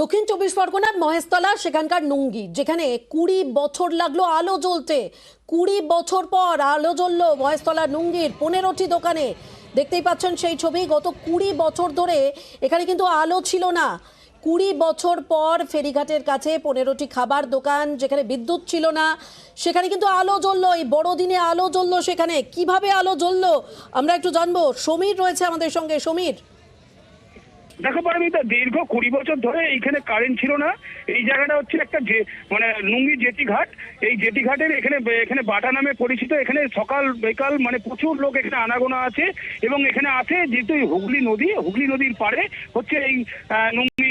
দক্ষিণ চব্বিশ পরগনার মহেশতলা সেখানকার নুঙ্গি, যেখানে 20 বছর লাগলো আলো জ্বলতে। 20 বছর পর আলো জ্বললো মহেশতলা নুঙ্গির 15টি দোকানে। দেখতেই পাচ্ছেন সেই ছবি। গত 20 বছর ধরে এখানে কিন্তু আলো ছিল না। 20 বছর পর ফেরিঘাটের কাছে 15টি খাবার দোকান, যেখানে বিদ্যুৎ ছিল না, সেখানে কিন্তু আলো জ্বললো। এই বড়দিনে আলো জ্বললো সেখানে। কিভাবে আলো জ্বললো আমরা একটু জানবো। সমীর রয়েছে আমাদের সঙ্গে। সমীর, দেখো পারমিতা, দীর্ঘ 20 বছর ধরে এইখানে কারেন্ট ছিল না। এই জায়গাটা হচ্ছে একটা মানে নুঙ্গি জেটি ঘাট। এই জেটি ঘাটের এখানে বাটা নামে পরিচিত। এখানে সকাল বিকাল মানে প্রচুর লোক এখানে আনাগোনা আছে এবং এখানে আছে যেহেতু হুগলি নদীর পাড়ে হচ্ছে এই নুঙ্গি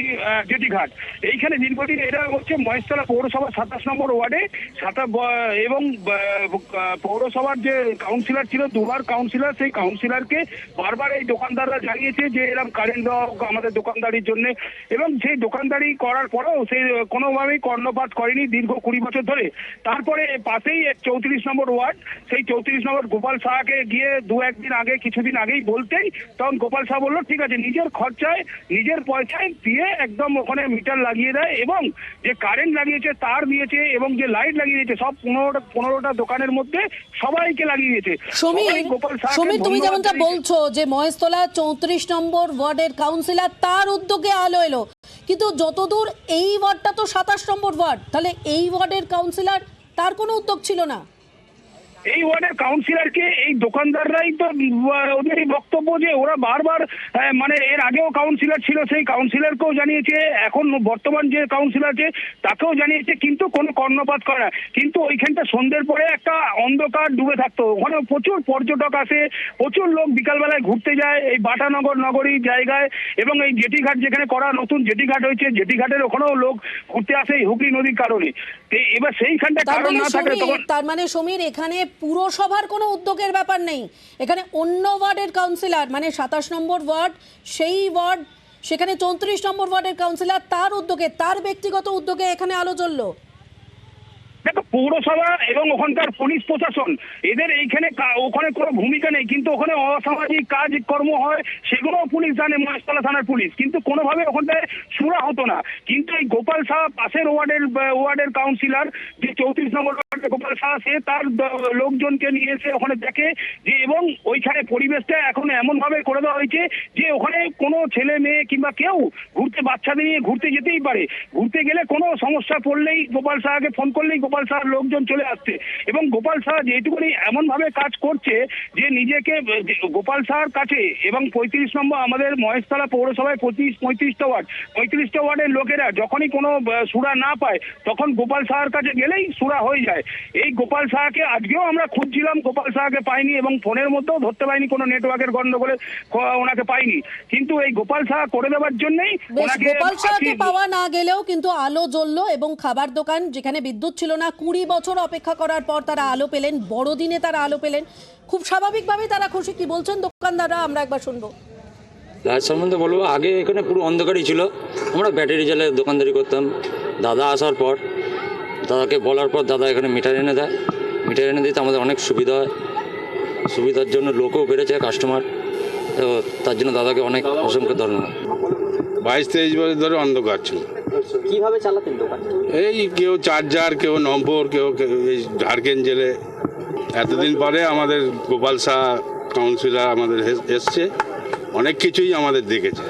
জেটি ঘাট। এইখানে দীর্ঘদিন এটা হচ্ছে মহেশতলা পৌরসভা 27 নম্বর ওয়ার্ডে এবং পৌরসভার যে কাউন্সিলর ছিল, দুবার কাউন্সিলর, সেই কাউন্সিলরকে বারবার এই দোকানদাররা জানিয়েছে যে এরকম কারেন্ট দেওয়া আমাদের দোকানদারির জন্য, এবং সেই দোকানদারি করার পরেও সে কোনোভাবেই কর্ণপাত করেনি দীর্ঘ 20 বছর ধরে। তারপরে পাশেই 34 নম্বর ওয়ার্ড, সেই 34 নম্বর গোপাল সাহাকে গিয়ে কিছুদিন আগেই বলতেই তখন গোপাল সাহা বললো ঠিক আছে, নিজের খরচায় নিজের পয়সায় দিয়ে একদম ওখানে মিটার লাগিয়ে দেয় এবং যে কারেন্ট লাগিয়েছে, তার দিয়েছে এবং যে লাইট লাগিয়ে দিয়েছে সব 15টা দোকানের মধ্যে সবাইকে লাগিয়ে দিয়েছে। সমীর, তুমি যেমনটা বলছো যে মহেশতলা 34 নম্বর ওয়ার্ডের কাউন্সিলর, তার উদ্যোগে আলো এলো, কিন্তু যতদূর এই ওয়ার্ডটা তো 27 নম্বর ওয়ার্ড, তাহলে এই ওয়ার্ডের কাউন্সিলর তার কোনো উদ্যোগ ছিল না? এই ওয়ার্ডের কাউন্সিলরকে এই দোকানদাররাই তো ওদের বক্তব্য যে ওরা বারবার মানে এর আগেও কাউন্সিলর ছিল, সেই কাউন্সিলরকেও জানিয়েছে, এখন বর্তমান যে কাউন্সিলর আছে তাকেও জানিয়েছে, কিন্তু কোনো কর্ণপাত করে না। কিন্তু ওইখানটা সন্ধ্যের পরে একটা অন্ধকার ডুবে থাকতো। ওখানে প্রচুর পর্যটক আসে, প্রচুর লোক বিকালবেলায় ঘুরতে যায় এই বাটানগর নগরী জায়গায়, এবং এই জেটিঘাট যেখানে করা নতুন জেটিঘাট হয়েছে, জেটিঘাটের ওখানেও লোক ঘুরতে আসে এই হুগলি নদীর কারণে। এবার সেইখানটা কারণ না থাকলে তখন তার মানে সমীর, এখানে পুরসভার কোনো উদ্যোগের ব্যাপার নেই, এখানে অন্য ওয়ার্ডের কাউন্সিলর, মানে 27 নম্বর ওয়ার্ড সেই ওয়ার্ড, সেখানে 34 নম্বর ওয়ার্ডের কাউন্সিলর তার উদ্যোগে, তার ব্যক্তিগত উদ্যোগে এখানে আলো জ্বললো। দেখো, পৌরসভা এবং ওখানকার পুলিশ প্রশাসন এদের ওখানে কোনো ভূমিকা নেই, কিন্তু ওখানে অসামাজিক কাজকর্ম হয় সেগুলো পুলিশ জানে, মহেশতলা থানার পুলিশ, কিন্তু কোনোভাবে ওখানটায় সুরা হতো না। কিন্তু এই গোপাল সাহা পাশের ওয়ার্ডের কাউন্সিলর, যে 34 নম্বর ওয়ার্ডের গোপাল সাহা, সে তার লোকজনকে নিয়ে এসে ওখানে দেখে যে, এবং ওইখানে পরিবেশটা এখন এমন ভাবে করে দেওয়া হয়েছে যে ওখানে কোনো ছেলে মেয়ে কিংবা কেউ বাচ্চাদের নিয়ে ঘুরতে যেতেই পারে। ঘুরতে গেলে কোনো সমস্যা পড়লেই গোপাল সাহাকে ফোন করলেই গোপাল সাহার লোকজন চলে আসছে। এবং গোপাল সাহা যেটুকুনি এমন ভাবে কাজ করছে যে নিজেকে গোপাল সাহার কাছে, এবং 35 নম্বর আমাদের মহেশতলা পৌরসভায় 35টা ওয়ার্ডের লোকেরা যখনই কোনো সুরা না পায় তখন গোপাল সাহার কাছে গেলেই সুরা হয়ে যায়। এই গোপাল সাহাকে আজকেও আমরা খুঁজছিলাম, গোপাল সাহাকে পাইনি, এবং ফোনের মধ্যেও ধরতে পাইনি, কোনো নেটওয়ার্কের গন্ডগোলে ওনাকে পাইনি। কিন্তু এই গোপাল সাহা করে দেওয়ার জন্যই গোপাল সাহাকে পাওয়া না গেলেও কিন্তু আলো জ্বললো, এবং খাবার দোকান যেখানে বিদ্যুৎ ছিল না, 20 বছর অপেক্ষা করার পর তারা আলো পেলেন, বড়দিনে তারা আলো পেলেন, খুব স্বাভাবিকভাবেই তারা খুশি। কি বলছেন দোকানদাররা আমরা একবার শুনবো। লাইট সম্বন্ধে বলবো, আগে এখানে পুরো অন্ধকারই ছিল, আমরা ব্যাটারি জ্বালিয়ে দোকানদারি করতাম। দাদা আসার পর, দাদাকে বলার পর দাদা এখানে মিটার এনে দেয়, মিটার এনে দিতে আমাদের অনেক সুবিধা হয়। সুবিধার জন্য লোকও বেড়েছে, কাস্টমার, তার জন্য দাদাকে অনেক অসংখ্য ধন্যবাদ। 22-23 বছর ধরে অন্ধকার ছিল। কিভাবে চালাতেন দোকান? এই কেউ চার্জার, কেউ নম্বর, কেউ এই ঝাড়খেন জেলে। এতদিন পরে আমাদের গোপাল শাহ কাউন্সিলর আমাদের এসছে, অনেক কিছুই আমাদের দেখেছে।